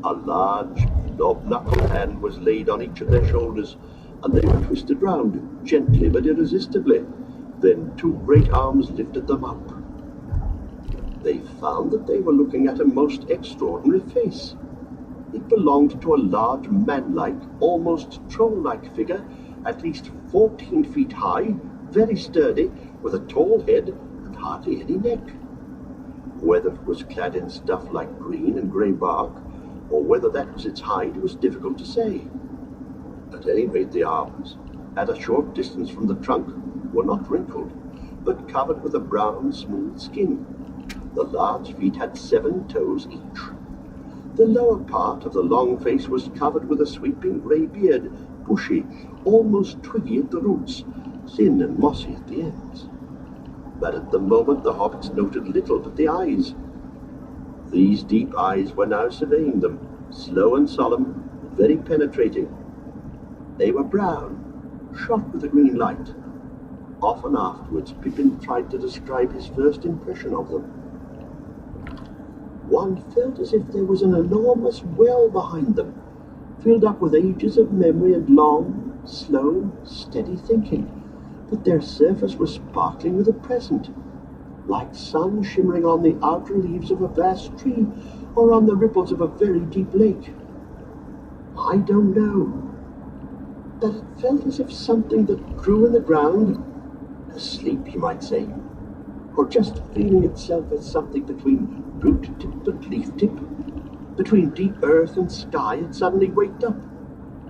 A large, knob-knuckled hand was laid on each of their shoulders, and they were twisted round, gently but irresistibly. Then two great arms lifted them up. They found that they were looking at a most extraordinary face. It belonged to a large, man-like, almost troll-like figure, at least 14 feet high, very sturdy, with a tall head and hardly any neck. Whether it was clad in stuff like green and grey bark, or whether that was its hide, was difficult to say. At any rate, the arms, at a short distance from the trunk, were not wrinkled, but covered with a brown, smooth skin. The large feet had 7 toes each. The lower part of the long face was covered with a sweeping grey beard, bushy, almost twiggy at the roots, thin and mossy at the ends. But at the moment the hobbits noted little but the eyes. These deep eyes were now surveying them, slow and solemn, very penetrating. They were brown, shot with a green light. Often afterwards Pippin tried to describe his first impression of them. One felt as if there was an enormous well behind them, filled up with ages of memory and long, slow, steady thinking, but their surface was sparkling with the present, like sun shimmering on the outer leaves of a vast tree or on the ripples of a very deep lake. I don't know, but it felt as if something that grew in the ground, asleep you might say, or just feeling itself as something between root tip and leaf tip, between deep earth and sky, had suddenly waked up,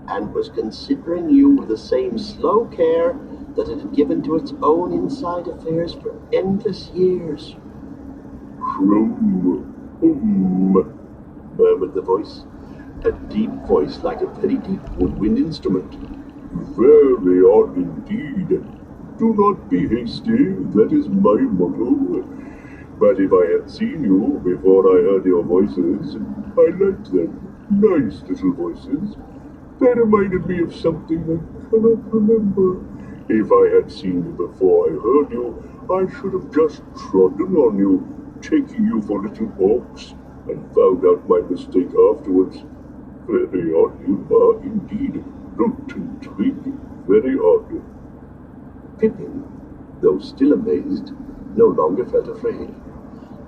and was considering you with the same slow care that it had given to its own inside affairs for endless years. "Hrum, murmured the voice, a deep voice like a very deep woodwind instrument. "Very odd indeed. Do not be hasty, that is my motto. But if I had seen you before I heard your voices, I liked them. Nice little voices. They reminded me of something I cannot remember. If I had seen you before I heard you, I should have just trodden on you, taking you for little orcs, and found out my mistake afterwards. Very odd you are indeed. Root and twig, very odd." Pippin, though still amazed, no longer felt afraid.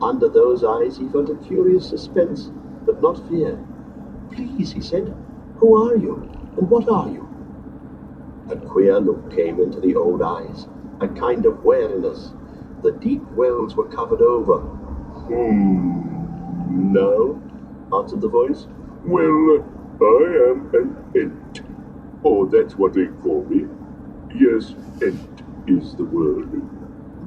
Under those eyes he felt a curious suspense, but not fear. "Please," he said, "who are you, and what are you?" A queer look came into the old eyes, a kind of wariness. The deep wells were covered over. "No," answered the voice. "Well, I am an Ent. Oh, that's what they call me. Yes, Ent is the word.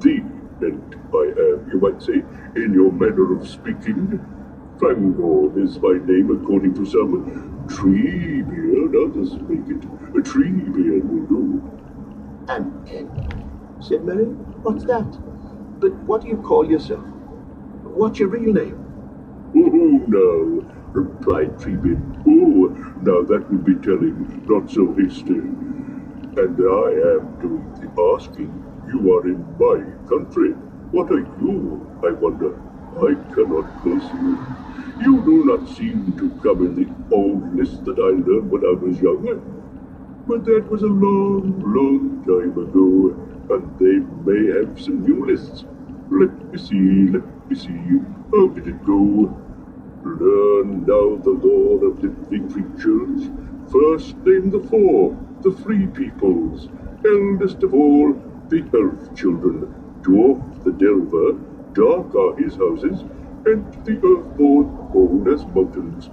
The Ent I am, you might say, in your manner of speaking. Fangorn is my name according to some. Treebeard, others make it. A Treebeard will do." "An Ent," said Merry. "What's that? But what do you call yourself? What's your real name?" "Oh, no," replied Treebeard. "Oh, now that would be telling, not so hasty. And I am doing the asking. You are in my country. What are you, I wonder? I cannot place you. You do not seem to come in the old list that I learned when I was younger. But that was a long, long time ago, and they may have some new lists. Let me see. How did it go? Learn now the lore of living creatures. First name the 4, the free peoples. Eldest of all, the elf children. Dwarf the delver, dark are his houses, and the earthborn old as mountains.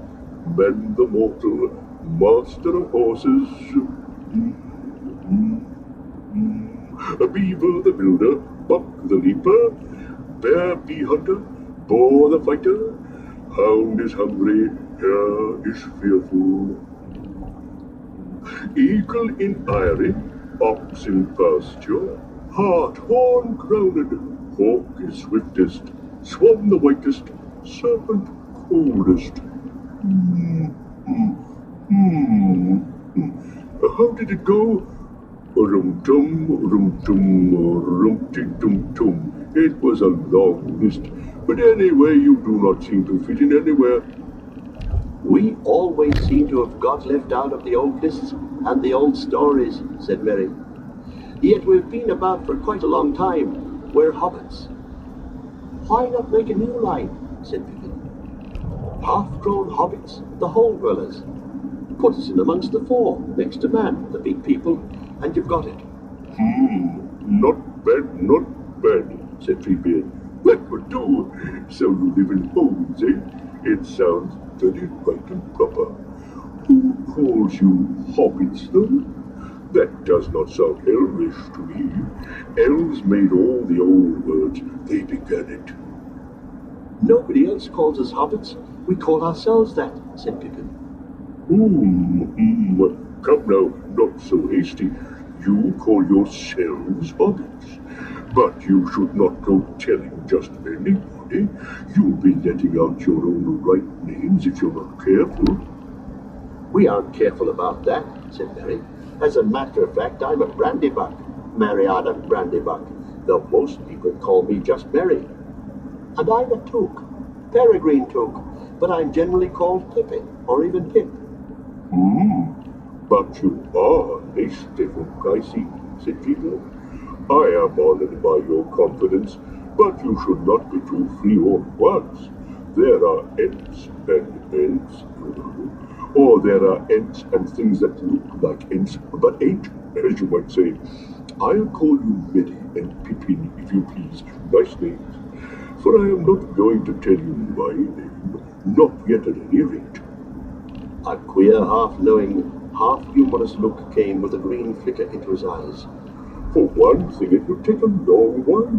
Man the mortal, master of horses. A beaver the builder, buck the leaper, bear bee hunter, boar the fighter, hound is hungry, hare is fearful. Eagle in eyrie, ox in pasture, hart horn crowned, hawk is swiftest, swan the whitest, serpent coldest. How did it go? Rum-tum, rum-tum, rum-ti-tum-tum. It was a long list, but anyway you do not seem to fit in anywhere. We always seem to have got left out of the old lists and the old stories, said Mary. Yet we've been about for quite a long time. We're hobbits. Why not make a new line, said Pippin. Half-grown hobbits, the whole dwellers. Put us in amongst the four, next to man, the big people, and you've got it. Not bad, said Treebeard. That would do. So you live in homes, eh? It sounds very right and proper. Who calls you hobbits, though? That does not sound elvish to me. Elves made all the old words. They began it. Nobody else calls us hobbits. We call ourselves that, said Pippin. Come now, not so hasty. You call yourselves hobbits. But you should not go telling just anybody. You'll be letting out your own right names if you're not careful. We aren't careful about that, said Mary. As a matter of fact, I'm a Brandybuck, Mariana Brandybuck, though most people call me just Mary. And I'm a Took, Peregrine Took, but I'm generally called Pippin, or even Pip. But you are a stiff-up, I see, said Peter. I am honored by your confidence, but you should not be too free all at once. There are ents and ents, or there are ents and things that look like ents, but ain't, as you might say. I'll call you Mary and Pippin, if you please. Nice names. For I am not going to tell you my name, not yet at any rate. A queer, half-knowing, half-humorous look came with a green flicker into his eyes. For one thing, it would take a long while.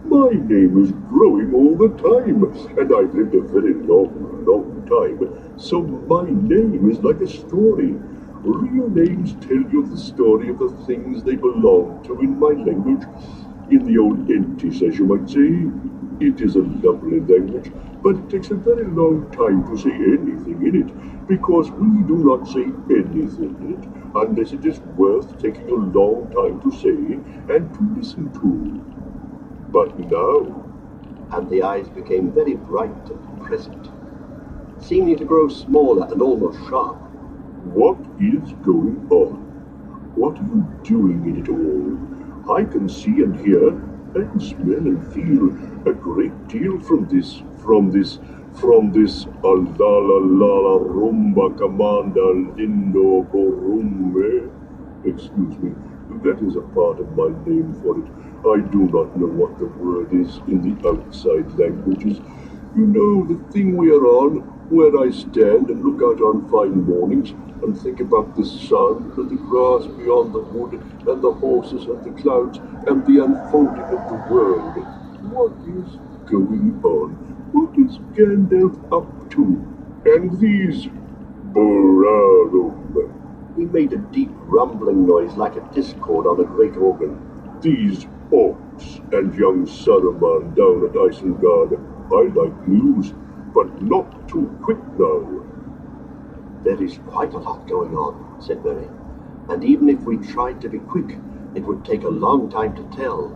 My name is growing all the time, and I've lived a very long time, so my name is like a story. Real names tell you the story of the things they belong to in my language. In the old Entish, as you might say. It is a lovely language, but it takes a very long time to say anything in it, because we do not say anything in it unless it is worth taking a long time to say and to listen to. But now... And the eyes became very bright and present, seeming to grow smaller and almost sharp. What is going on? What are you doing in it all? I can see and hear and smell and feel a great deal from this la rumba commander lindo gorume. Excuse me, that is a part of my name for it. I do not know what the word is in the outside languages. You know, the thing we are on, where I stand and look out on fine mornings and think about the sun and the grass beyond the wood and the horses and the clouds and the unfolding of the world. What is going on? What is Gandalf up to? And these Borarum. He made a deep rumbling noise like a discord on a great organ. These orcs and young Saruman down at Isengard. I like news, but not too quick now. There is quite a lot going on, said Mary, and even if we tried to be quick, it would take a long time to tell.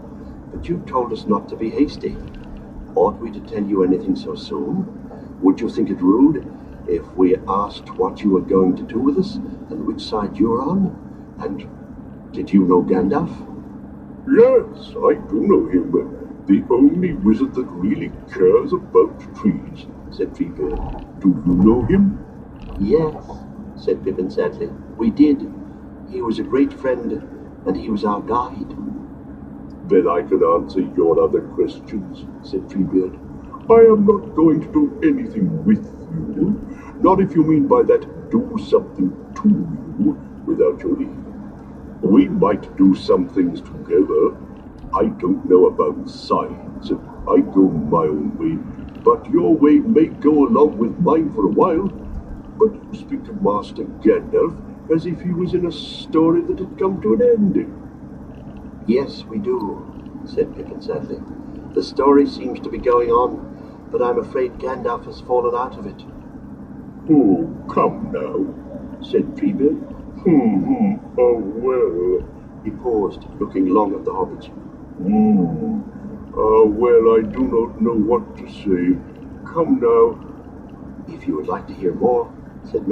But you told us not to be hasty. Ought we to tell you anything so soon? Would you think it rude if we asked what you were going to do with us and which side you're on? And did you know Gandalf? Yes, I do know him. The only wizard that really cares about trees, said Treebeard. Do you know him? Yes, said Pippin sadly. We did. He was a great friend, and he was our guide. Then I can answer your other questions, said Treebeard. I am not going to do anything with you, not if you mean by that do something to you without your leave. We might do some things together. I don't know about sides. I go my own way, but your way may go along with mine for a while. But you speak to Master Gandalf as if he was in a story that had come to an end. Yes, we do, said Pippin sadly. The story seems to be going on, but I'm afraid Gandalf has fallen out of it. Oh, come now, said Treebeard. Oh, well. He paused, looking long at the hobbits. Well, I do not know what to say. Come now. If you would like to hear more, said